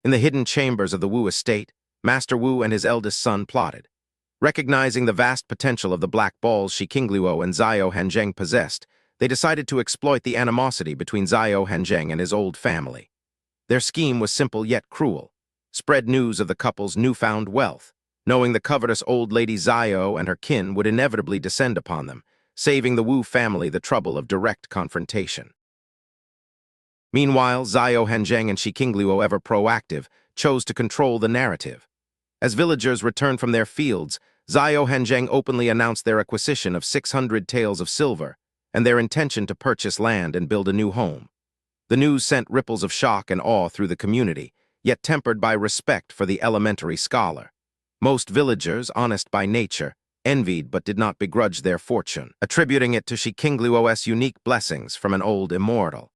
In the hidden chambers of the Wu estate, Master Wu and his eldest son plotted. Recognizing the vast potential of the black balls Shi Qingluo and Xiao Hanzheng possessed, they decided to exploit the animosity between Xiao Hanzheng and his old family. Their scheme was simple yet cruel. Spread news of the couple's newfound wealth, knowing the covetous old lady Xiao and her kin would inevitably descend upon them, saving the Wu family the trouble of direct confrontation. Meanwhile, Xiao Hanzheng and Shi Qingluo, ever proactive, chose to control the narrative. As villagers returned from their fields, Xiao Hanzheng openly announced their acquisition of 600 taels of silver and their intention to purchase land and build a new home. The news sent ripples of shock and awe through the community, yet tempered by respect for the elementary scholar. Most villagers, honest by nature, envied but did not begrudge their fortune, attributing it to Shi Qingluo's unique blessings from an old immortal.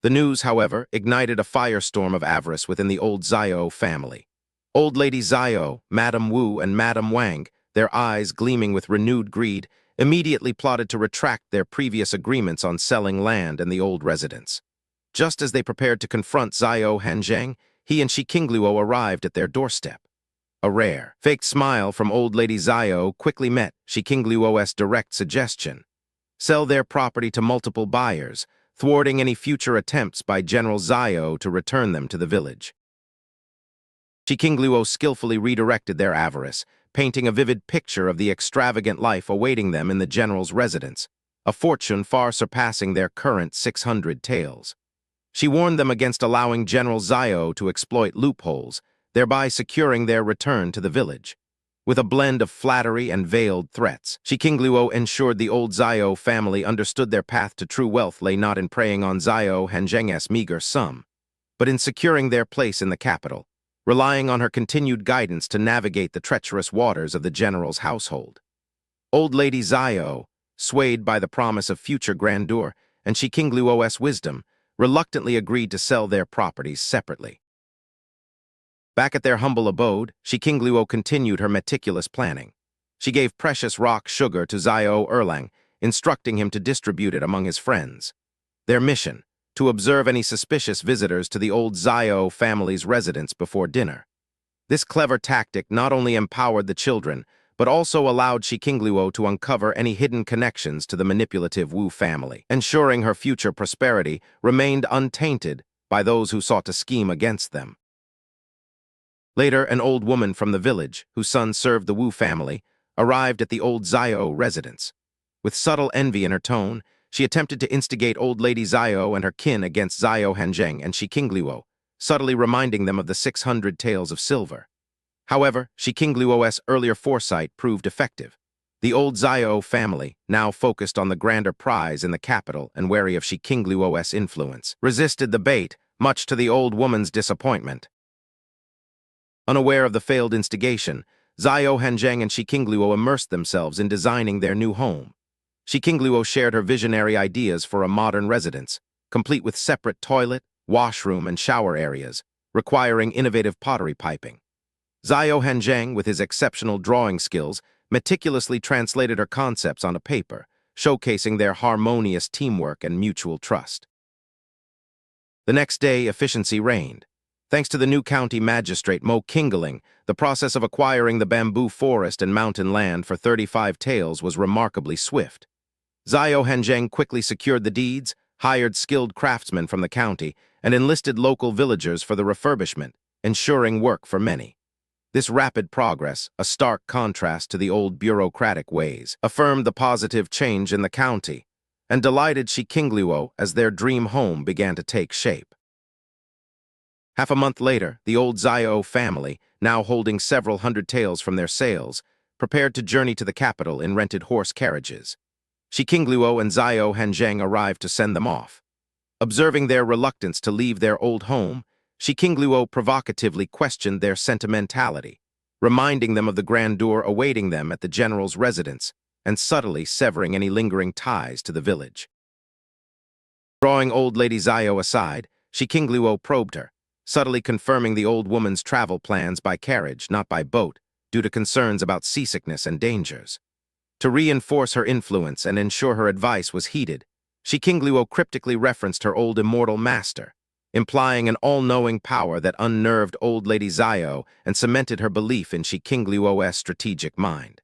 The news, however, ignited a firestorm of avarice within the old Xiao family. Old Lady Xiao, Madame Wu, and Madame Wang, their eyes gleaming with renewed greed, immediately plotted to retract their previous agreements on selling land and the old residence. Just as they prepared to confront Xiao Hanzheng, he and Shi Qingluo arrived at their doorstep. A rare, faked smile from old Lady Xiao quickly met Shi Qingluo's direct suggestion: sell their property to multiple buyers, thwarting any future attempts by General Xiao to return them to the village. Shi Qingluo skillfully redirected their avarice, painting a vivid picture of the extravagant life awaiting them in the general's residence, a fortune far surpassing their current 600 taels. She warned them against allowing General Xiao to exploit loopholes, thereby securing their return to the village. With a blend of flattery and veiled threats, Shi Qingluo ensured the old Xiao family understood their path to true wealth lay not in preying on Xiao Hanzheng's meager sum, but in securing their place in the capital, relying on her continued guidance to navigate the treacherous waters of the general's household. Old Lady Xiao, swayed by the promise of future grandeur and Shi Qingluo's wisdom, reluctantly agreed to sell their properties separately. Back at their humble abode, Shi Qingluo continued her meticulous planning. She gave precious rock sugar to Xiao Erlang, instructing him to distribute it among his friends. Their mission: to observe any suspicious visitors to the old Xiao family's residence before dinner. This clever tactic not only empowered the children, but also allowed Shi Qingluo to uncover any hidden connections to the manipulative Wu family, ensuring her future prosperity remained untainted by those who sought to scheme against them. Later, an old woman from the village, whose son served the Wu family, arrived at the old Xiao residence. With subtle envy in her tone, she attempted to instigate old Lady Xiao and her kin against Xiao Hanzheng and Shi Qingluo, subtly reminding them of the 600 taels of silver. However, Shi Qingluo's earlier foresight proved effective. The old Xiao family, now focused on the grander prize in the capital and wary of Shi Qingluo's influence, resisted the bait, much to the old woman's disappointment. Unaware of the failed instigation, Xiao Hanzheng and Shi Qingluo immersed themselves in designing their new home. Shi Qingluo shared her visionary ideas for a modern residence, complete with separate toilet, washroom, and shower areas, requiring innovative pottery piping. Xiao Hanzheng, with his exceptional drawing skills, meticulously translated her concepts onto paper, showcasing their harmonious teamwork and mutual trust. The next day, efficiency reigned. Thanks to the new county magistrate Mo Qingling, the process of acquiring the bamboo forest and mountain land for 35 taels was remarkably swift. Xiao Hanzheng quickly secured the deeds, hired skilled craftsmen from the county, and enlisted local villagers for the refurbishment, ensuring work for many. This rapid progress, a stark contrast to the old bureaucratic ways, affirmed the positive change in the county, and delighted Shi Qingluo as their dream home began to take shape. Half a month later, the old Xiao family, now holding several hundred taels from their sales, prepared to journey to the capital in rented horse carriages. Shi Qingluo and Xiao Hanzheng arrived to send them off. Observing their reluctance to leave their old home, Shi Qingluo provocatively questioned their sentimentality, reminding them of the grandeur awaiting them at the general's residence and subtly severing any lingering ties to the village. Drawing old Lady Xiao aside, Shi Qingluo probed her, subtly confirming the old woman's travel plans by carriage, not by boat, due to concerns about seasickness and dangers. To reinforce her influence and ensure her advice was heeded, Shi Qingluo cryptically referenced her old immortal master, implying an all-knowing power that unnerved old Lady Xiao and cemented her belief in Shi Qingluo's strategic mind.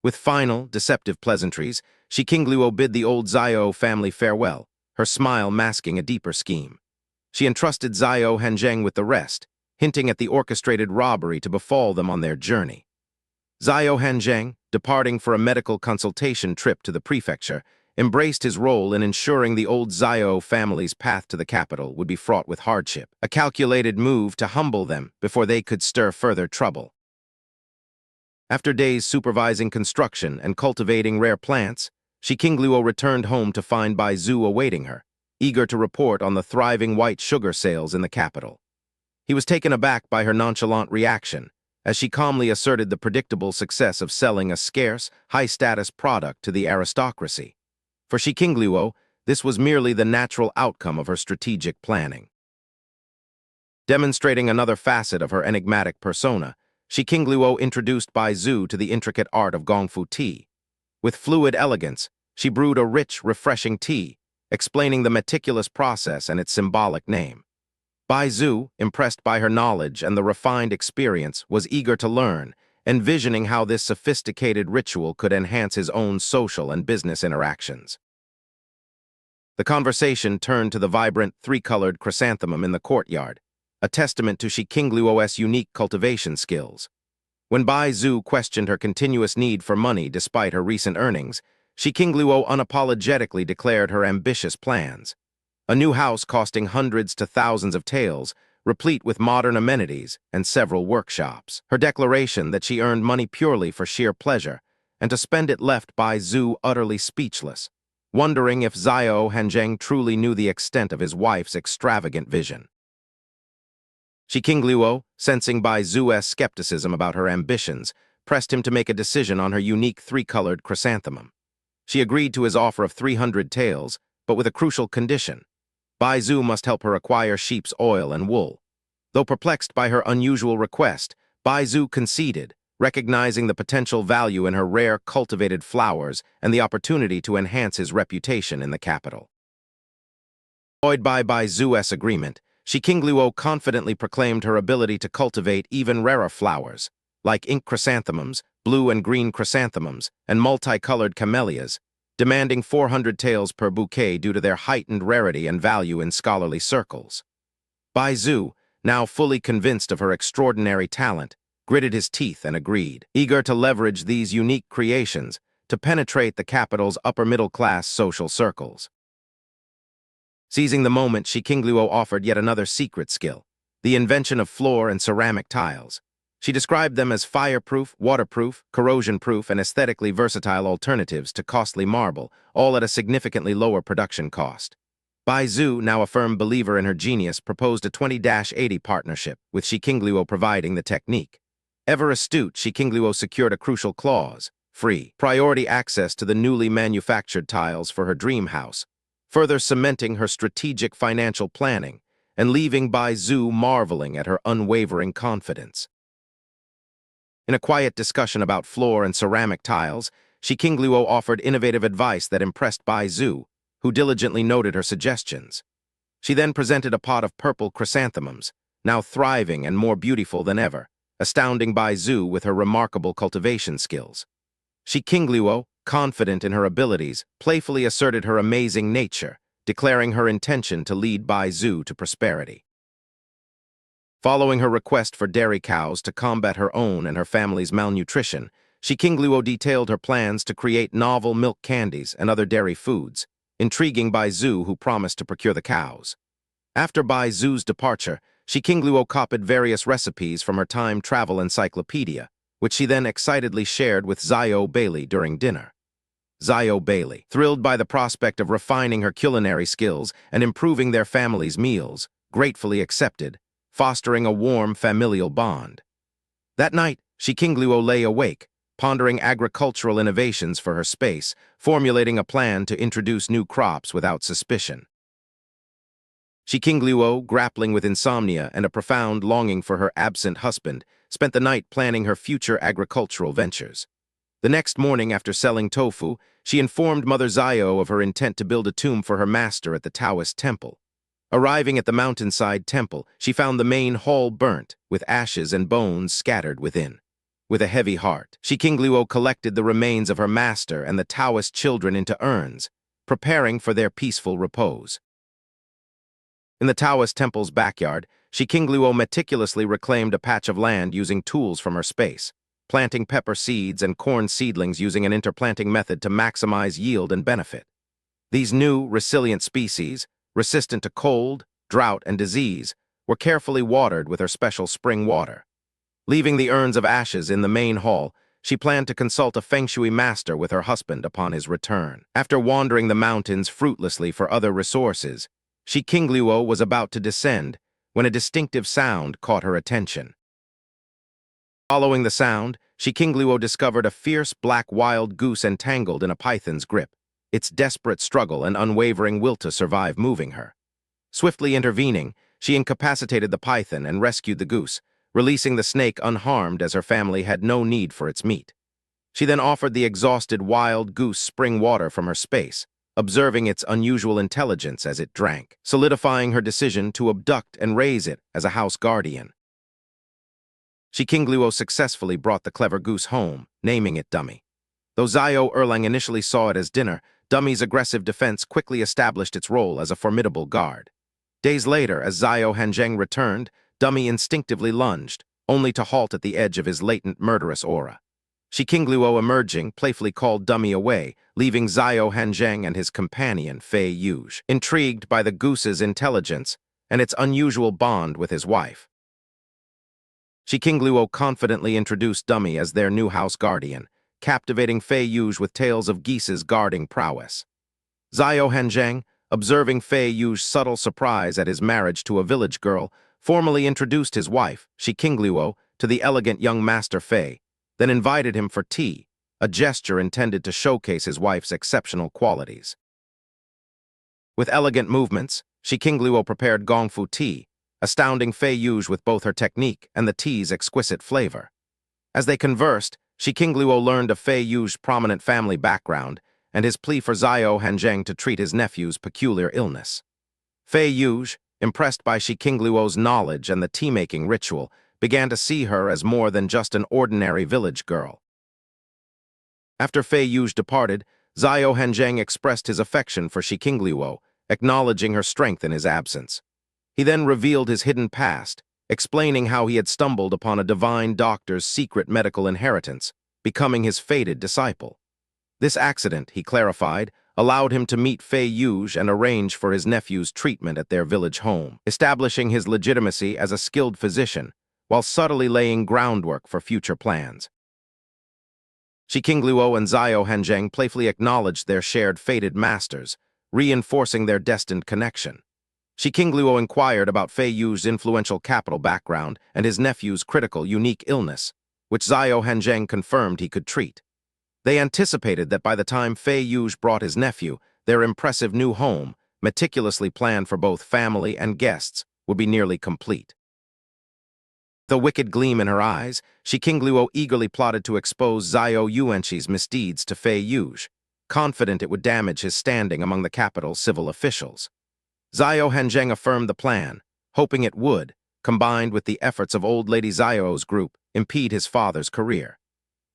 With final, deceptive pleasantries, Shi Qingluo bid the old Xiao family farewell, her smile masking a deeper scheme. She entrusted Xiao Hanzheng with the rest, hinting at the orchestrated robbery to befall them on their journey. Xiao Hanzheng, departing for a medical consultation trip to the prefecture, embraced his role in ensuring the old Xiao family's path to the capital would be fraught with hardship, a calculated move to humble them before they could stir further trouble. After days supervising construction and cultivating rare plants, Shi Qingluo returned home to find Bai Zhu awaiting her, eager to report on the thriving white sugar sales in the capital. He was taken aback by her nonchalant reaction, as she calmly asserted the predictable success of selling a scarce, high-status product to the aristocracy. For Shi Qingluo, this was merely the natural outcome of her strategic planning. Demonstrating another facet of her enigmatic persona, Shi Qingluo introduced Bai Zhu to the intricate art of gongfu tea. With fluid elegance, she brewed a rich, refreshing tea, explaining the meticulous process and its symbolic name. Bai Zhu, impressed by her knowledge and the refined experience, was eager to learn, envisioning how this sophisticated ritual could enhance his own social and business interactions. The conversation turned to the vibrant, three-colored chrysanthemum in the courtyard, a testament to Shi Qingluo's unique cultivation skills. When Bai Zhu questioned her continuous need for money despite her recent earnings, Shi Qingluo unapologetically declared her ambitious plans. A new house costing hundreds to thousands of taels, replete with modern amenities and several workshops. Her declaration that she earned money purely for sheer pleasure, and to spend it left Bai Zhu utterly speechless, wondering if Xiao Hanzheng truly knew the extent of his wife's extravagant vision. Shi Qingluo, sensing Bai Zhu's skepticism about her ambitions, pressed him to make a decision on her unique three-colored chrysanthemum. She agreed to his offer of 300 taels, but with a crucial condition. Bai Zhu must help her acquire sheep's oil and wool. Though perplexed by her unusual request, Bai Zhu conceded, recognizing the potential value in her rare cultivated flowers and the opportunity to enhance his reputation in the capital. Buoyed by Bai Zhu's agreement, Shi Qingluo confidently proclaimed her ability to cultivate even rarer flowers, like ink chrysanthemums, blue and green chrysanthemums, and multicolored camellias, demanding 400 taels per bouquet due to their heightened rarity and value in scholarly circles. Bai Zhu, now fully convinced of her extraordinary talent, gritted his teeth and agreed, eager to leverage these unique creations to penetrate the capital's upper-middle-class social circles. Seizing the moment, Shi Qingluo offered yet another secret skill, the invention of floor and ceramic tiles. She described them as fireproof, waterproof, corrosion-proof, and aesthetically versatile alternatives to costly marble, all at a significantly lower production cost. Bai Zhu, now a firm believer in her genius, proposed a 20-80 partnership, with Shi Qingluo providing the technique. Ever astute, Shi Qingluo secured a crucial clause, free priority access to the newly manufactured tiles for her dream house, further cementing her strategic financial planning and leaving Bai Zhu marveling at her unwavering confidence. In a quiet discussion about floor and ceramic tiles, Shi Qingluo offered innovative advice that impressed Bai Zhu, who diligently noted her suggestions. She then presented a pot of purple chrysanthemums, now thriving and more beautiful than ever, astounding Bai Zhu with her remarkable cultivation skills. Shi Qingluo, confident in her abilities, playfully asserted her amazing nature, declaring her intention to lead Bai Zhu to prosperity. Following her request for dairy cows to combat her own and her family's malnutrition, Shi Qingluo detailed her plans to create novel milk candies and other dairy foods, intriguing Bai Zhu, who promised to procure the cows. After Bai Zhu's departure, Shi Qingluo copied various recipes from her time travel encyclopedia, which she then excitedly shared with Xiao Bailey during dinner. Xiao Bailey, thrilled by the prospect of refining her culinary skills and improving their family's meals, gratefully accepted, fostering a warm familial bond. That night, Shi Qingluo lay awake, pondering agricultural innovations for her space, formulating a plan to introduce new crops without suspicion. Shi Qingluo, grappling with insomnia and a profound longing for her absent husband, spent the night planning her future agricultural ventures. The next morning, after selling tofu, she informed Mother Xiao of her intent to build a tomb for her master at the Taoist temple. Arriving at the mountainside temple, she found the main hall burnt, with ashes and bones scattered within. With a heavy heart, Shi Qingluo collected the remains of her master and the Taoist children into urns, preparing for their peaceful repose. In the Taoist temple's backyard, Shi Qingluo meticulously reclaimed a patch of land using tools from her space, planting pepper seeds and corn seedlings using an interplanting method to maximize yield and benefit. These new, resilient species, resistant to cold, drought, and disease, were carefully watered with her special spring water. Leaving the urns of ashes in the main hall, she planned to consult a feng shui master with her husband upon his return. After wandering the mountains fruitlessly for other resources, Shi Qingluo was about to descend when a distinctive sound caught her attention. Following the sound, Shi Qingluo discovered a fierce black wild goose entangled in a python's grip, its desperate struggle and unwavering will to survive moving her. Swiftly intervening, she incapacitated the python and rescued the goose, releasing the snake unharmed as her family had no need for its meat. She then offered the exhausted wild goose spring water from her space, observing its unusual intelligence as it drank, solidifying her decision to abduct and raise it as a house guardian. Shi Qingluo successfully brought the clever goose home, naming it Dummy. Though Zhao Erlang initially saw it as dinner, Dummy's aggressive defense quickly established its role as a formidable guard. Days later, as Xiao Hanzheng returned, Dummy instinctively lunged, only to halt at the edge of his latent murderous aura. Shi Qingluo emerging, playfully called Dummy away, leaving Xiao Hanzheng and his companion, Fei Yuge, intrigued by the goose's intelligence and its unusual bond with his wife. Shi Qingluo confidently introduced Dummy as their new house guardian, captivating Fei Yuge with tales of geese's guarding prowess. Xiao Hanzheng, observing Fei Yuge's subtle surprise at his marriage to a village girl, formally introduced his wife, Shi Qingluo, to the elegant young master Fei, then invited him for tea, a gesture intended to showcase his wife's exceptional qualities. With elegant movements, Shi Qingluo prepared gongfu tea, astounding Fei Yuge with both her technique and the tea's exquisite flavor. As they conversed, Shi Qingluo learned of Fei Yuge's prominent family background and his plea for Xiao Hanzheng to treat his nephew's peculiar illness. Fei Yuge, impressed by Shi Qingluo's knowledge and the tea-making ritual, began to see her as more than just an ordinary village girl. After Fei Yuge departed, Xiao Hanzheng expressed his affection for Shi Qingluo, acknowledging her strength in his absence. He then revealed his hidden past, explaining how he had stumbled upon a divine doctor's secret medical inheritance, becoming his fated disciple. This accident, he clarified, allowed him to meet Fei Yuge and arrange for his nephew's treatment at their village home, establishing his legitimacy as a skilled physician, while subtly laying groundwork for future plans. Shi Qingluo and Xiao Hanzheng playfully acknowledged their shared fated masters, reinforcing their destined connection. Shi Qingluo inquired about Fei Yuge's influential capital background and his nephew's critical, unique illness, which Xiao Hanzheng confirmed he could treat. They anticipated that by the time Fei Yuge brought his nephew, their impressive new home, meticulously planned for both family and guests, would be nearly complete. The wicked gleam in her eyes, Shi Qingluo eagerly plotted to expose Xiao Yuanqi's misdeeds to Fei Yuge, confident it would damage his standing among the capital's civil officials. Xiao Hanzheng affirmed the plan, hoping it would, combined with the efforts of old lady Xiao's group, impede his father's career.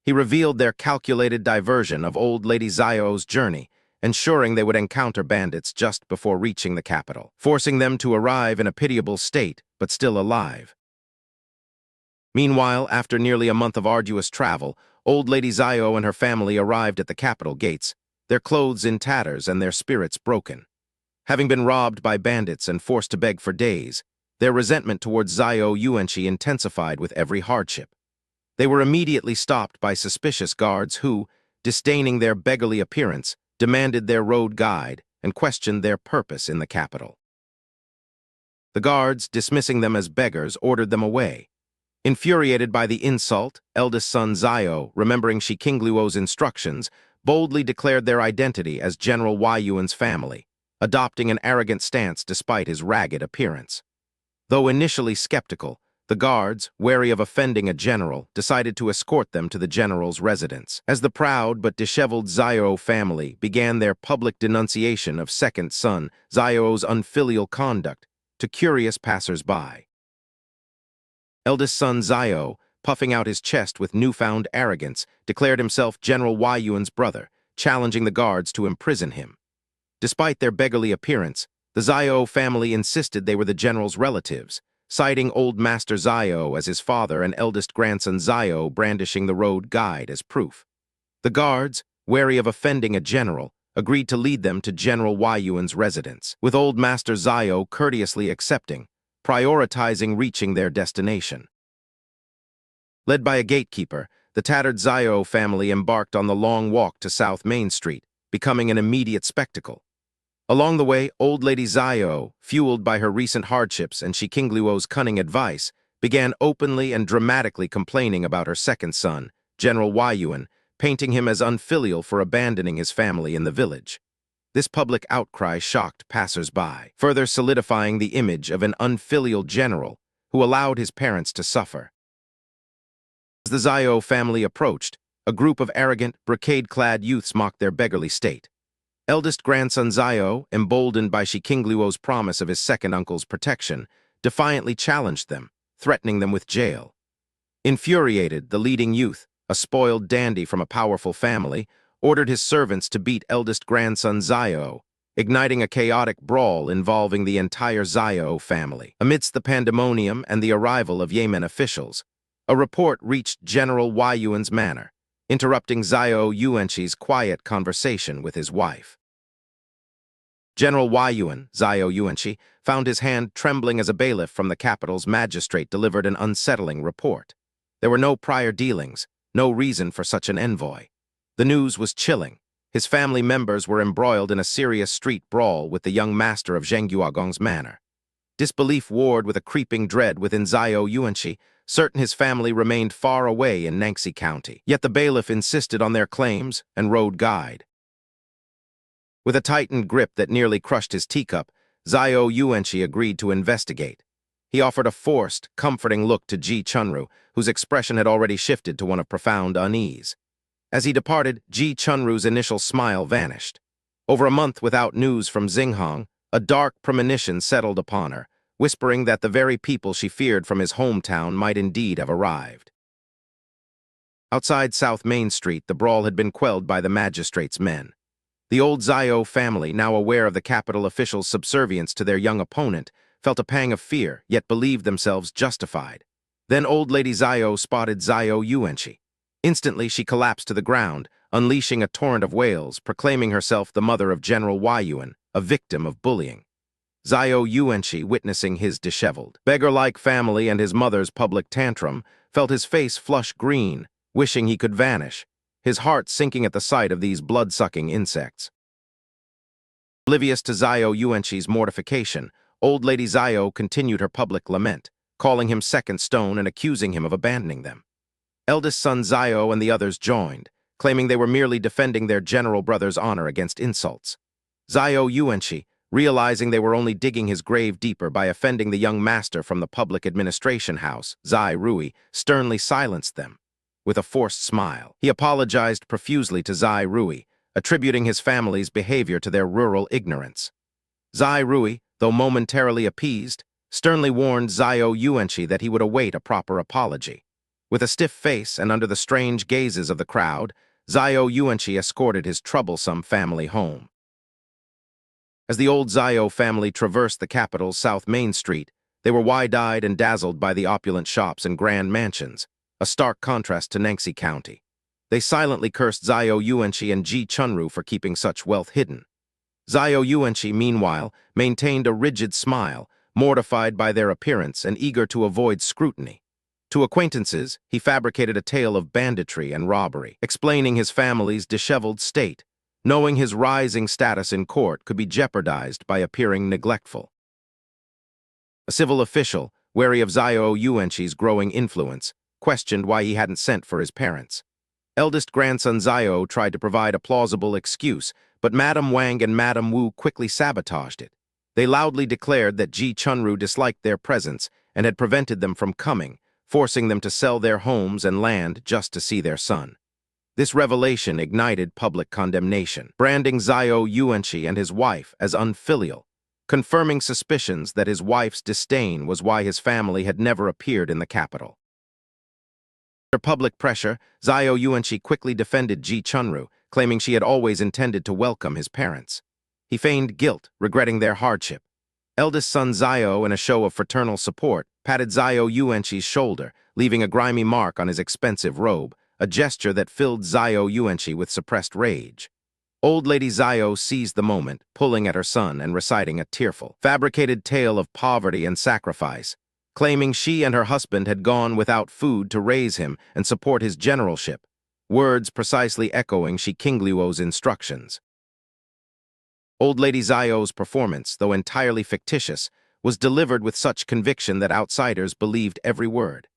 He revealed their calculated diversion of old lady Xiao's journey, ensuring they would encounter bandits just before reaching the capital, forcing them to arrive in a pitiable state, but still alive. Meanwhile, after nearly a month of arduous travel, old lady Xiao and her family arrived at the capital gates, their clothes in tatters and their spirits broken. Having been robbed by bandits and forced to beg for days, their resentment towards Xiao Yuanqi intensified with every hardship. They were immediately stopped by suspicious guards who, disdaining their beggarly appearance, demanded their road guide and questioned their purpose in the capital. The guards, dismissing them as beggars, ordered them away. Infuriated by the insult, eldest son Xiao, remembering Shi Qingluo's instructions, boldly declared their identity as General Wei Yuan's family, adopting an arrogant stance despite his ragged appearance. Though initially skeptical, The guards, wary of offending a general, decided to escort them to the general's residence. As the proud but disheveled Xiao family began their public denunciation of second son Xiao's unfilial conduct to curious passers-by. Eldest son Xiao, puffing out his chest with newfound arrogance, declared himself General Wai Yuan's brother, challenging the guards to imprison him. Despite their beggarly appearance, the Xiao family insisted they were the general's relatives, citing old Master Xiao as his father and eldest grandson Xiao brandishing the road guide as proof. The guards, wary of offending a general, agreed to lead them to General Wai Yuan's residence, with old Master Xiao courteously accepting, prioritizing reaching their destination. Led by a gatekeeper, the tattered Xiao family embarked on the long walk to South Main Street, becoming an immediate spectacle. Along the way, old lady Xiao, fueled by her recent hardships and Shi Qingluo's cunning advice, began openly and dramatically complaining about her second son, General Wai Yuan, painting him as unfilial for abandoning his family in the village. This public outcry shocked passers-by, further solidifying the image of an unfilial general who allowed his parents to suffer. As the Xiao family approached, a group of arrogant, brocade-clad youths mocked their beggarly state. Eldest grandson Xiao, emboldened by Shi Qingluo's promise of his second uncle's protection, defiantly challenged them, threatening them with jail. Infuriated, the leading youth, a spoiled dandy from a powerful family, ordered his servants to beat eldest grandson Xiao, igniting a chaotic brawl involving the entire Xiao family. Amidst the pandemonium and the arrival of Yemen officials, a report reached General Wai Yuan's manor, interrupting Xiao Yuanqi's quiet conversation with his wife. General Wai Yuan, Xiao Yuanqi, found his hand trembling as a bailiff from the capital's magistrate delivered an unsettling report. There were no prior dealings, no reason for such an envoy. The news was chilling. His family members were embroiled in a serious street brawl with the young master of Zheng Yuagong's manor. Disbelief warred with a creeping dread within Xiao Yuanqi, certain his family remained far away in Nanxi County. Yet the bailiff insisted on their claims and road guide. With a tightened grip that nearly crushed his teacup, Xiao Yuanqi agreed to investigate. He offered a forced, comforting look to Ji Chunru, whose expression had already shifted to one of profound unease. As he departed, Ji Chunru's initial smile vanished. Over a month without news from Xinghong, a dark premonition settled upon her, whispering that the very people she feared from his hometown might indeed have arrived. Outside South Main Street, the brawl had been quelled by the magistrate's men. The old Xiao family, now aware of the capital officials' subservience to their young opponent, felt a pang of fear, yet believed themselves justified. Then old lady Xiao spotted Xiao Yuanqi. Instantly, she collapsed to the ground, unleashing a torrent of wails, proclaiming herself the mother of General Wai Yuan, a victim of bullying. Xiao Yuanqi, witnessing his disheveled, beggar-like family and his mother's public tantrum, felt his face flush green, wishing he could vanish, his heart sinking at the sight of these blood-sucking insects. Oblivious to Xiao Yuanqi's mortification, old lady Xiao continued her public lament, calling him second stone and accusing him of abandoning them. Eldest son Xiao and the others joined, claiming they were merely defending their general brother's honor against insults. Xiao Yuanqi, realizing they were only digging his grave deeper by offending the young master from the public administration house, Zai Rui, sternly silenced them. With a forced smile, he apologized profusely to Zai Rui, attributing his family's behavior to their rural ignorance. Zai Rui, though momentarily appeased, sternly warned Xiao Yuanqi that he would await a proper apology. With a stiff face and under the strange gazes of the crowd, Xiao Yuanqi escorted his troublesome family home. As the old Xiao family traversed the capital's South Main Street, they were wide-eyed and dazzled by the opulent shops and grand mansions, a stark contrast to Nanxi County. They silently cursed Xiao Yuanqi and Ji Chunru for keeping such wealth hidden. Xiao Yuanqi, meanwhile, maintained a rigid smile, mortified by their appearance and eager to avoid scrutiny. To acquaintances, he fabricated a tale of banditry and robbery, explaining his family's disheveled state, knowing his rising status in court could be jeopardized by appearing neglectful. A civil official, wary of Xiao Yuanqi's growing influence, questioned why he hadn't sent for his parents. Eldest grandson Xiao tried to provide a plausible excuse, but Madame Wang and Madame Wu quickly sabotaged it. They loudly declared that Ji Chunru disliked their presence and had prevented them from coming, forcing them to sell their homes and land just to see their son. This revelation ignited public condemnation, branding Xiao Yuanqi and his wife as unfilial, confirming suspicions that his wife's disdain was why his family had never appeared in the capital. Under public pressure, Xiao Yuanqi quickly defended Ji Chunru, claiming she had always intended to welcome his parents. He feigned guilt, regretting their hardship. Eldest son Xiao, in a show of fraternal support, patted Xiao Yuanqi's shoulder, leaving a grimy mark on his expensive robe, a gesture that filled Xiao Yuanqi with suppressed rage. Old Lady Xiao seized the moment, pulling at her son and reciting a tearful, fabricated tale of poverty and sacrifice, claiming she and her husband had gone without food to raise him and support his generalship, words precisely echoing Shi Qingluo's instructions. Old Lady Xiao's performance, though entirely fictitious, was delivered with such conviction that outsiders believed every word.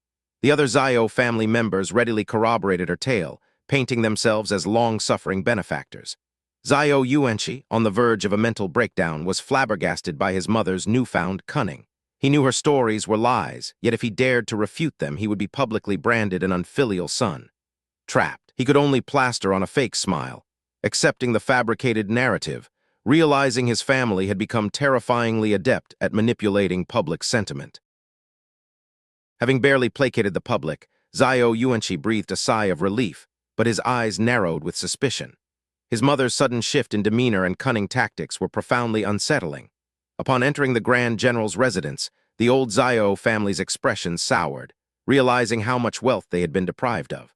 The other Xiao family members readily corroborated her tale, painting themselves as long-suffering benefactors. Xiao Yuanqi, on the verge of a mental breakdown, was flabbergasted by his mother's newfound cunning. He knew her stories were lies, yet if he dared to refute them, he would be publicly branded an unfilial son. Trapped, he could only plaster on a fake smile, accepting the fabricated narrative, realizing his family had become terrifyingly adept at manipulating public sentiment. Having barely placated the public, Xiao Yuanqi breathed a sigh of relief, but his eyes narrowed with suspicion. His mother's sudden shift in demeanor and cunning tactics were profoundly unsettling. Upon entering the Grand General's residence, the old Xiao family's expression soured, realizing how much wealth they had been deprived of.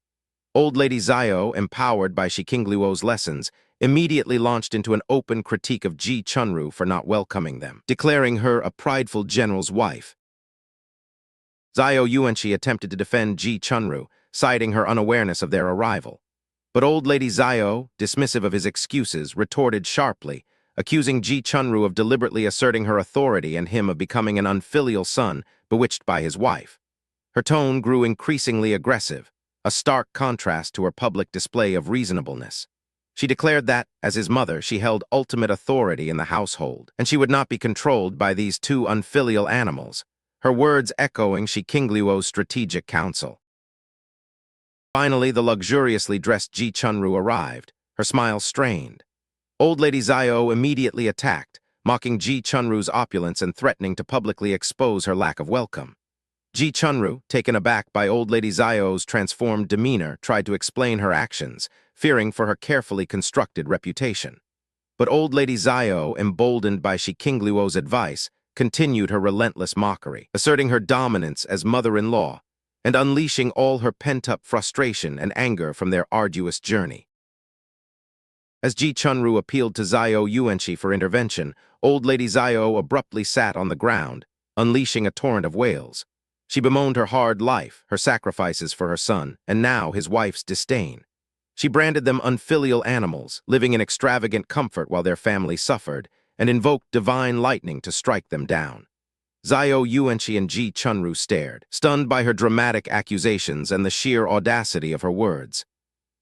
Old Lady Xiao, empowered by Shi Qingluo's lessons, immediately launched into an open critique of Ji Chunru for not welcoming them, declaring her a prideful general's wife. Xiao Yuanqi attempted to defend Ji Chunru, citing her unawareness of their arrival. But old Lady Xiao, dismissive of his excuses, retorted sharply, accusing Ji Chunru of deliberately asserting her authority and him of becoming an unfilial son bewitched by his wife. Her tone grew increasingly aggressive, a stark contrast to her public display of reasonableness. She declared that, as his mother, she held ultimate authority in the household, and she would not be controlled by these two unfilial animals, her words echoing Shi Qingluo's strategic counsel. Finally, the luxuriously dressed Ji Chunru arrived, her smile strained. Old Lady Xiao immediately attacked, mocking Ji Chunru's opulence and threatening to publicly expose her lack of welcome. Ji Chunru, taken aback by Old Lady Xiao's transformed demeanor, tried to explain her actions, fearing for her carefully constructed reputation. But Old Lady Xiao, emboldened by Shi Qingluo's advice, continued her relentless mockery, asserting her dominance as mother-in-law and unleashing all her pent-up frustration and anger from their arduous journey. As Ji Chunru appealed to Xiao Yuanqi for intervention, Old Lady Xiao abruptly sat on the ground, unleashing a torrent of wails. She bemoaned her hard life, her sacrifices for her son, and now his wife's disdain. She branded them unfilial animals, living in extravagant comfort while their family suffered, and invoked divine lightning to strike them down. Xiao Yuanqi and Ji Chunru stared, stunned by her dramatic accusations and the sheer audacity of her words.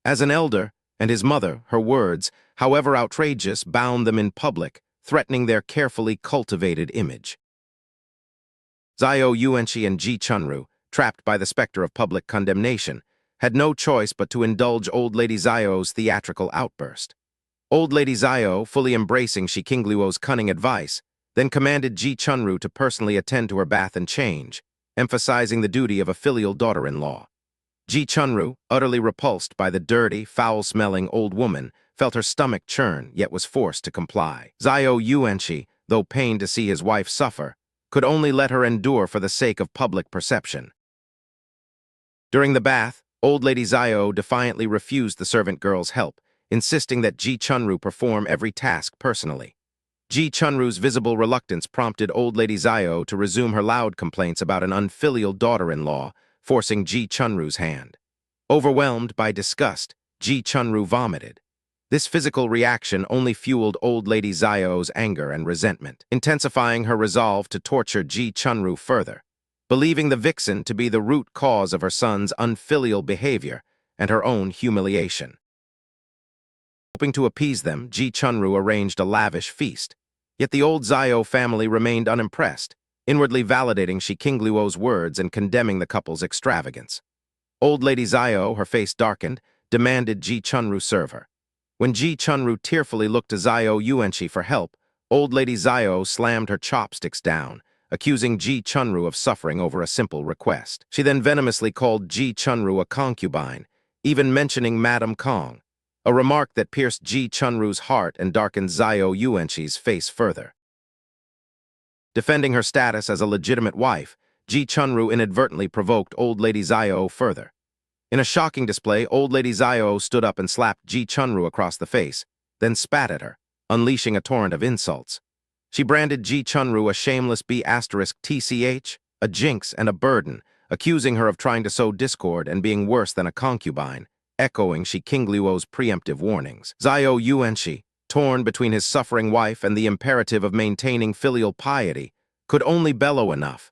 As an elder, and his mother, her words, however outrageous, bound them in public, threatening their carefully cultivated image. Xiao Yuanqi and Ji Chunru, trapped by the specter of public condemnation, had no choice but to indulge Old Lady Xiao's theatrical outburst. Old Lady Xiao, fully embracing Shi Qingluo's cunning advice, then commanded Ji Chunru to personally attend to her bath and change, emphasizing the duty of a filial daughter-in-law. Ji Chunru, utterly repulsed by the dirty, foul-smelling old woman, felt her stomach churn, yet was forced to comply. Xiao Yuanqi, though pained to see his wife suffer, could only let her endure for the sake of public perception. During the bath, Old Lady Xiao defiantly refused the servant girl's help, insisting that Ji Chunru perform every task personally. Ji Chunru's visible reluctance prompted Old Lady Xiao to resume her loud complaints about an unfilial daughter-in-law, forcing Ji Chunru's hand. Overwhelmed by disgust, Ji Chunru vomited. This physical reaction only fueled Old Lady Xiao's anger and resentment, intensifying her resolve to torture Ji Chunru further, believing the vixen to be the root cause of her son's unfilial behavior and her own humiliation. Hoping to appease them, Ji Chunru arranged a lavish feast. Yet the old Xiao family remained unimpressed, inwardly validating Shi Qingluo's words and condemning the couple's extravagance. Old Lady Xiao, her face darkened, demanded Ji Chunru serve her. When Ji Chunru tearfully looked to Xiao Yuanqi for help, Old Lady Xiao slammed her chopsticks down, accusing Ji Chunru of suffering over a simple request. She then venomously called Ji Chunru a concubine, even mentioning Madame Kong, a remark that pierced Ji Chunru's heart and darkened Xiao Yuanqi's face further. Defending her status as a legitimate wife, Ji Chunru inadvertently provoked Old Lady Xiao further. In a shocking display, Old Lady Xiao stood up and slapped Ji Chunru across the face, then spat at her, unleashing a torrent of insults. She branded Ji Chunru a shameless B*TCH, a jinx and a burden, accusing her of trying to sow discord and being worse than a concubine, echoing Shi Qingluo's preemptive warnings. Xiao Yuanqi, torn between his suffering wife and the imperative of maintaining filial piety, could only bellow enough,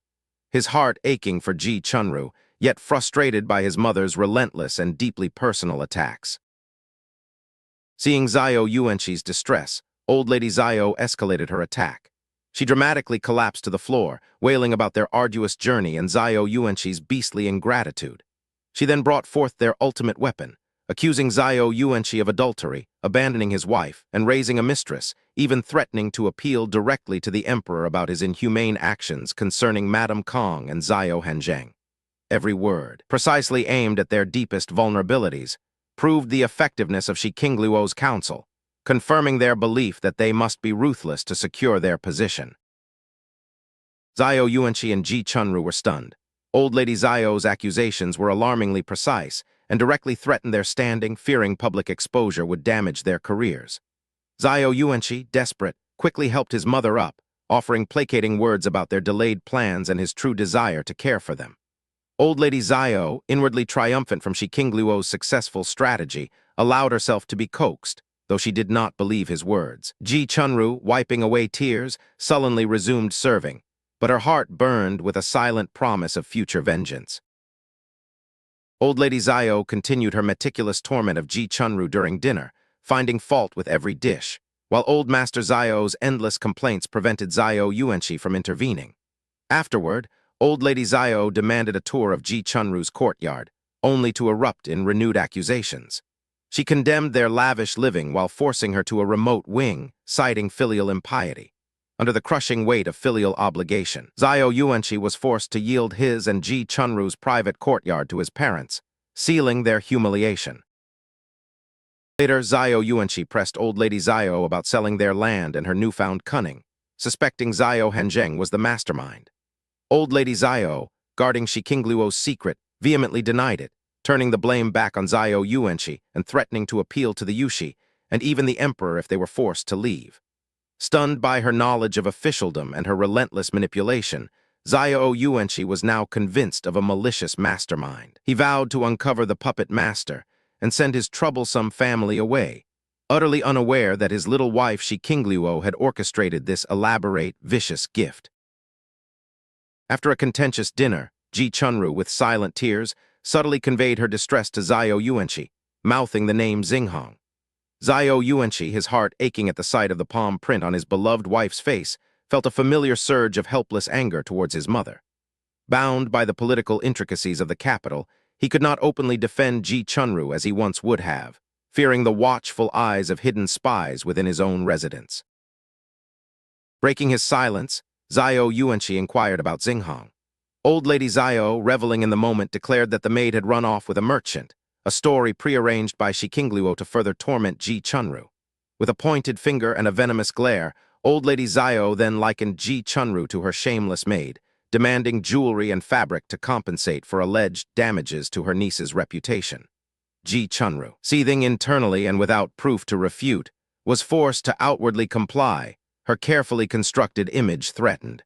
his heart aching for Ji Chunru, yet frustrated by his mother's relentless and deeply personal attacks. Seeing Xiao Yuanqi's distress, Old Lady Xiao escalated her attack. She dramatically collapsed to the floor, wailing about their arduous journey and Xiao Yuanqi's beastly ingratitude. She then brought forth their ultimate weapon, accusing Xiao Yuanqi of adultery, abandoning his wife, and raising a mistress, even threatening to appeal directly to the emperor about his inhumane actions concerning Madame Kong and Xiao Hanzheng. Every word, precisely aimed at their deepest vulnerabilities, proved the effectiveness of Shi Qingluo's counsel, confirming their belief that they must be ruthless to secure their position. Xiao Yuanqi and Ji Chunru were stunned. Old Lady Xiao's accusations were alarmingly precise and directly threatened their standing, fearing public exposure would damage their careers. Xiao Yuanqi, desperate, quickly helped his mother up, offering placating words about their delayed plans and his true desire to care for them. Old Lady Xiao, inwardly triumphant from Shi Qingluo's successful strategy, allowed herself to be coaxed, though she did not believe his words. Ji Chunru, wiping away tears, sullenly resumed serving, but her heart burned with a silent promise of future vengeance. Old Lady Xiao continued her meticulous torment of Ji Chunru during dinner, finding fault with every dish, while Old Master Xiao's endless complaints prevented Xiao Yuanqi from intervening. Afterward, Old Lady Xiao demanded a tour of Ji Chunru's courtyard, only to erupt in renewed accusations. She condemned their lavish living while forcing her to a remote wing, citing filial impiety. Under the crushing weight of filial obligation, Xiao Yuanqi was forced to yield his and Ji Chunru's private courtyard to his parents, sealing their humiliation. Later, Xiao Yuanqi pressed Old Lady Xiao about selling their land and her newfound cunning, suspecting Xiao Hanzheng was the mastermind. Old Lady Xiao, guarding Shi Qingluo's secret, vehemently denied it, turning the blame back on Xiao Yuanqi and threatening to appeal to the Yushi and even the emperor if they were forced to leave. Stunned by her knowledge of officialdom and her relentless manipulation, Xiao Yuanqi was now convinced of a malicious mastermind. He vowed to uncover the puppet master and send his troublesome family away, utterly unaware that his little wife Shi Qingluo had orchestrated this elaborate, vicious gift. After a contentious dinner, Ji Chunru, with silent tears, subtly conveyed her distress to Xiao Yuanqi, mouthing the name Xinghong. Xiao Yuanqi, his heart aching at the sight of the palm print on his beloved wife's face, felt a familiar surge of helpless anger towards his mother. Bound by the political intricacies of the capital, he could not openly defend Ji Chunru as he once would have, fearing the watchful eyes of hidden spies within his own residence. Breaking his silence, Xiao Yuanqi inquired about Xinghong. Old Lady Xiao, reveling in the moment, declared that the maid had run off with a merchant, a story prearranged by Shi Qingluo to further torment Ji Chunru. With a pointed finger and a venomous glare, Old Lady Xiao then likened Ji Chunru to her shameless maid, demanding jewelry and fabric to compensate for alleged damages to her niece's reputation. Ji Chunru, seething internally and without proof to refute, was forced to outwardly comply, her carefully constructed image threatened.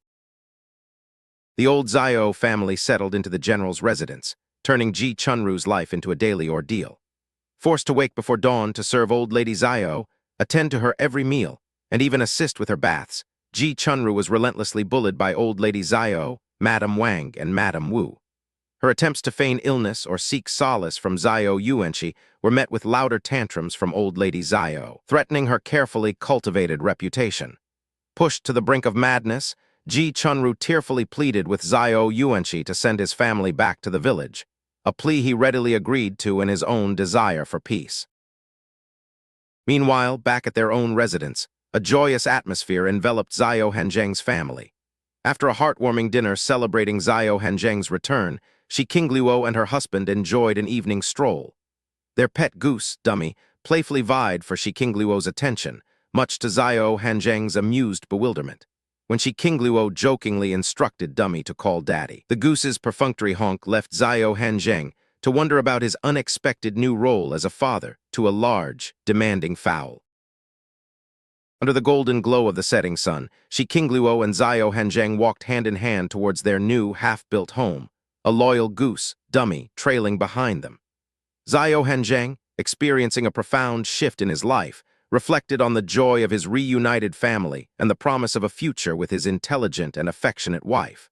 The old Xiao family settled into the general's residence, turning Ji Chunru's life into a daily ordeal. Forced to wake before dawn to serve Old Lady Xiao, attend to her every meal, and even assist with her baths, Ji Chunru was relentlessly bullied by Old Lady Xiao, Madame Wang, and Madame Wu. Her attempts to feign illness or seek solace from Xiao Yuanqi were met with louder tantrums from Old Lady Xiao, threatening her carefully cultivated reputation. Pushed to the brink of madness, Ji Chunru tearfully pleaded with Zhao Yuanxi to send his family back to the village, a plea he readily agreed to in his own desire for peace. Meanwhile, back at their own residence, a joyous atmosphere enveloped Zhao Hanzheng's family. After a heartwarming dinner celebrating Zhao Hanzheng's return, Shi Qingluo and her husband enjoyed an evening stroll. Their pet goose, Dummy, playfully vied for Shi Qingluo's attention, much to Zhao Hanzheng's amused bewilderment. When Shi Qingluo jokingly instructed Dummy to call Daddy, the goose's perfunctory honk left Zhao Hanzheng to wonder about his unexpected new role as a father to a large, demanding fowl. Under the golden glow of the setting sun, Shi Qingluo and Zhao Hanzheng walked hand in hand towards their new, half-built home, a loyal goose, Dummy, trailing behind them. Zhao Hanzheng, experiencing a profound shift in his life, reflected on the joy of his reunited family and the promise of a future with his intelligent and affectionate wife.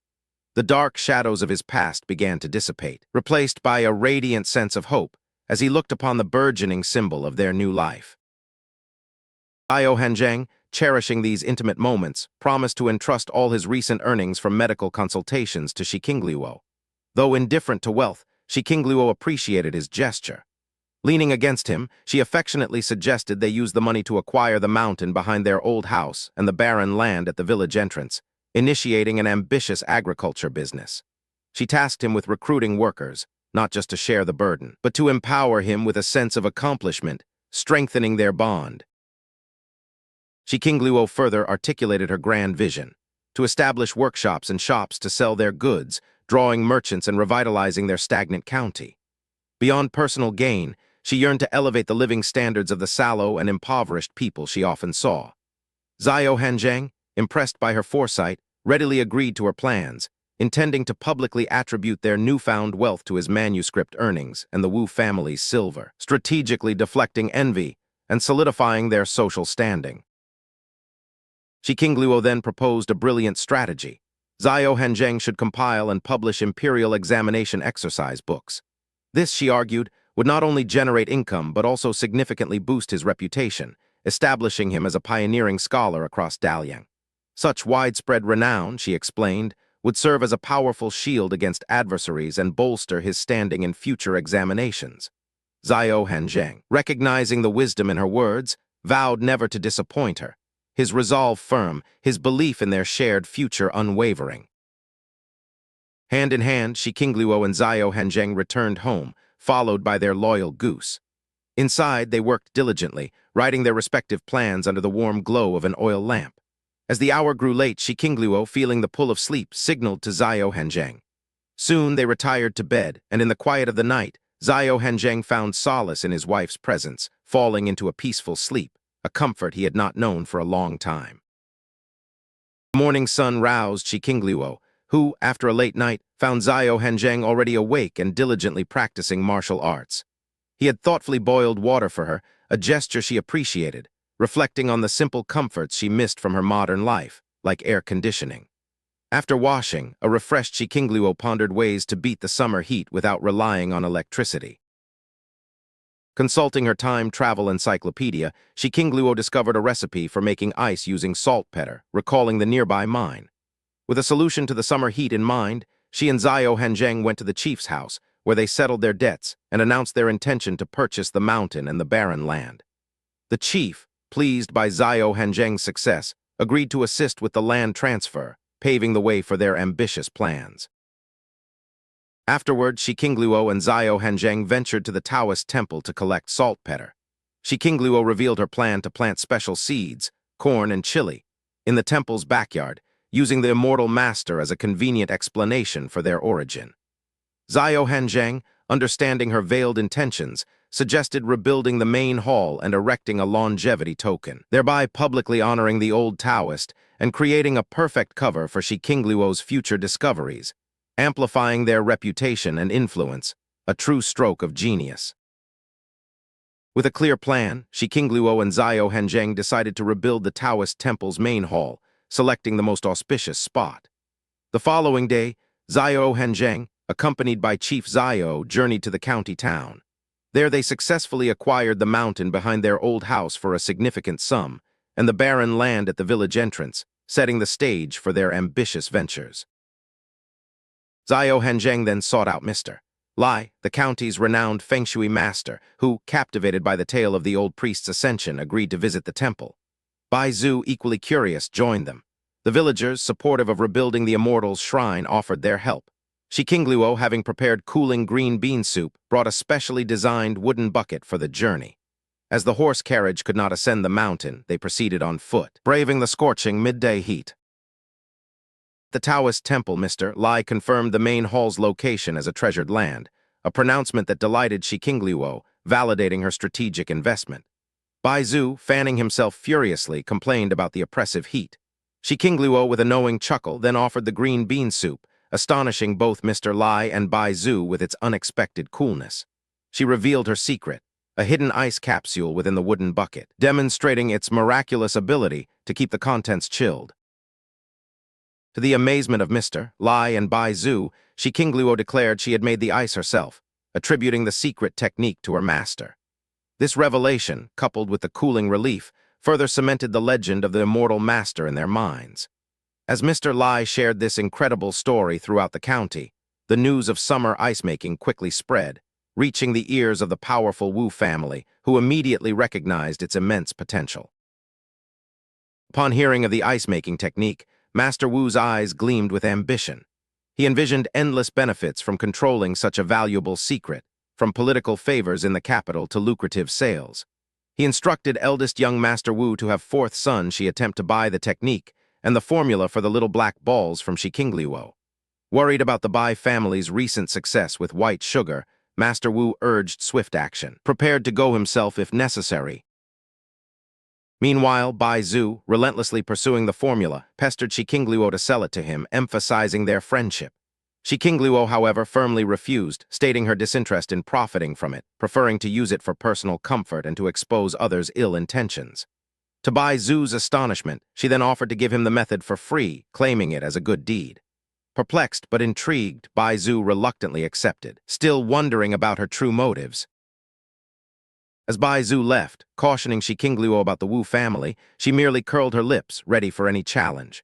The dark shadows of his past began to dissipate, replaced by a radiant sense of hope as he looked upon the burgeoning symbol of their new life. Zhao Hanzheng, cherishing these intimate moments, promised to entrust all his recent earnings from medical consultations to Shi Qingluo. Though indifferent to wealth, Shi Qingluo appreciated his gesture. Leaning against him, she affectionately suggested they use the money to acquire the mountain behind their old house and the barren land at the village entrance, initiating an ambitious agriculture business. She tasked him with recruiting workers, not just to share the burden, but to empower him with a sense of accomplishment, strengthening their bond. Shi Qingluo further articulated her grand vision, to establish workshops and shops to sell their goods, drawing merchants and revitalizing their stagnant county. Beyond personal gain, she yearned to elevate the living standards of the sallow and impoverished people she often saw. Zhao Hanzheng, impressed by her foresight, readily agreed to her plans, intending to publicly attribute their newfound wealth to his manuscript earnings and the Wu family's silver, strategically deflecting envy and solidifying their social standing. Shi Qingluo then proposed a brilliant strategy. Zhao Hanzheng should compile and publish imperial examination exercise books. This, she argued, would not only generate income but also significantly boost his reputation, establishing him as a pioneering scholar across Dalian. Such widespread renown, she explained, would serve as a powerful shield against adversaries and bolster his standing in future examinations. Zhao Hanzheng, recognizing the wisdom in her words, vowed never to disappoint her, his resolve firm, his belief in their shared future unwavering. Hand in hand, Shi Qingluo and Zhao Hanzheng returned home, followed by their loyal goose. Inside, they worked diligently, writing their respective plans under the warm glow of an oil lamp. As the hour grew late, Shi Qingluo, feeling the pull of sleep, signaled to Zhao Hanzheng. Soon they retired to bed, and in the quiet of the night, Zhao Hanzheng found solace in his wife's presence, falling into a peaceful sleep, a comfort he had not known for a long time. The morning sun roused Shi Qingluo, who, after a late night, found Zhao Hanzheng already awake and diligently practicing martial arts. He had thoughtfully boiled water for her, a gesture she appreciated, reflecting on the simple comforts she missed from her modern life, like air conditioning. After washing, a refreshed Shi Qingluo pondered ways to beat the summer heat without relying on electricity. Consulting her time travel encyclopedia, Shi Qingluo discovered a recipe for making ice using saltpeter, recalling the nearby mine. With a solution to the summer heat in mind, she and Zhao Hanzheng went to the chief's house, where they settled their debts and announced their intention to purchase the mountain and the barren land. The chief, pleased by Zhao Hanzheng's success, agreed to assist with the land transfer, paving the way for their ambitious plans. Afterward, Shi Qingluo and Zhao Hanzheng ventured to the Taoist temple to collect saltpeter. Shi Qingluo revealed her plan to plant special seeds, corn and chili, in the temple's backyard, using the immortal master as a convenient explanation for their origin. Zhao Hanzheng, understanding her veiled intentions, suggested rebuilding the main hall and erecting a longevity token, thereby publicly honoring the old Taoist and creating a perfect cover for Shi Qingluo's future discoveries, amplifying their reputation and influence, a true stroke of genius. With a clear plan, Shi Qingluo and Zhao Hanzheng decided to rebuild the Taoist temple's main hall, selecting the most auspicious spot. The following day, Zhao Hanzheng, accompanied by Chief Zhao, journeyed to the county town. There they successfully acquired the mountain behind their old house for a significant sum, and the barren land at the village entrance, setting the stage for their ambitious ventures. Xiao Hanzheng then sought out Mr. Lai, the county's renowned feng shui master, who, captivated by the tale of the old priest's ascension, agreed to visit the temple. Bai Zhu, equally curious, joined them. The villagers, supportive of rebuilding the immortal's shrine, offered their help. Shi Qingluo, having prepared cooling green bean soup, brought a specially designed wooden bucket for the journey. As the horse carriage could not ascend the mountain, they proceeded on foot, braving the scorching midday heat. The Taoist temple, Mr. Lai confirmed the main hall's location as a treasured land, a pronouncement that delighted Shi Qingluo, validating her strategic investment. Bai Zhu, fanning himself furiously, complained about the oppressive heat. Shi Qingluo, with a knowing chuckle, then offered the green bean soup, astonishing both Mr. Lai and Bai Zhu with its unexpected coolness. She revealed her secret, a hidden ice capsule within the wooden bucket, demonstrating its miraculous ability to keep the contents chilled. To the amazement of Mr. Lai and Bai Zhu, Shi Qingluo declared she had made the ice herself, attributing the secret technique to her master. This revelation, coupled with the cooling relief, further cemented the legend of the immortal master in their minds. As Mr. Lai shared this incredible story throughout the county, the news of summer ice-making quickly spread, reaching the ears of the powerful Wu family, who immediately recognized its immense potential. Upon hearing of the ice-making technique, Master Wu's eyes gleamed with ambition. He envisioned endless benefits from controlling such a valuable secret, from political favors in the capital to lucrative sales. He instructed eldest young Master Wu to have fourth son she attempt to buy the technique and the formula for the little black balls from Shi Qingluo. Worried about the Bai family's recent success with white sugar, Master Wu urged swift action, prepared to go himself if necessary. Meanwhile, Bai Zhu, relentlessly pursuing the formula, pestered Shi Qingluo to sell it to him, emphasizing their friendship. Shi Qingluo, however, firmly refused, stating her disinterest in profiting from it, preferring to use it for personal comfort and to expose others' ill intentions. To Bai Zhu's astonishment, she then offered to give him the method for free, claiming it as a good deed. Perplexed but intrigued, Bai Zhu reluctantly accepted, still wondering about her true motives. As Bai Zhu left, cautioning Shi Qingluo about the Wu family, she merely curled her lips, ready for any challenge.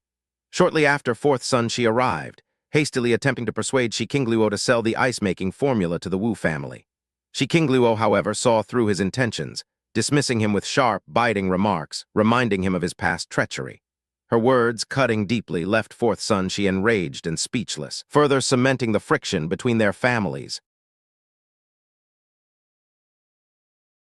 Shortly after fourth son she arrived, hastily attempting to persuade Shi Qingluo to sell the ice-making formula to the Wu family. Shi Qingluo, however, saw through his intentions, dismissing him with sharp, biting remarks, reminding him of his past treachery. Her words, cutting deeply, left fourth son she enraged and speechless, further cementing the friction between their families.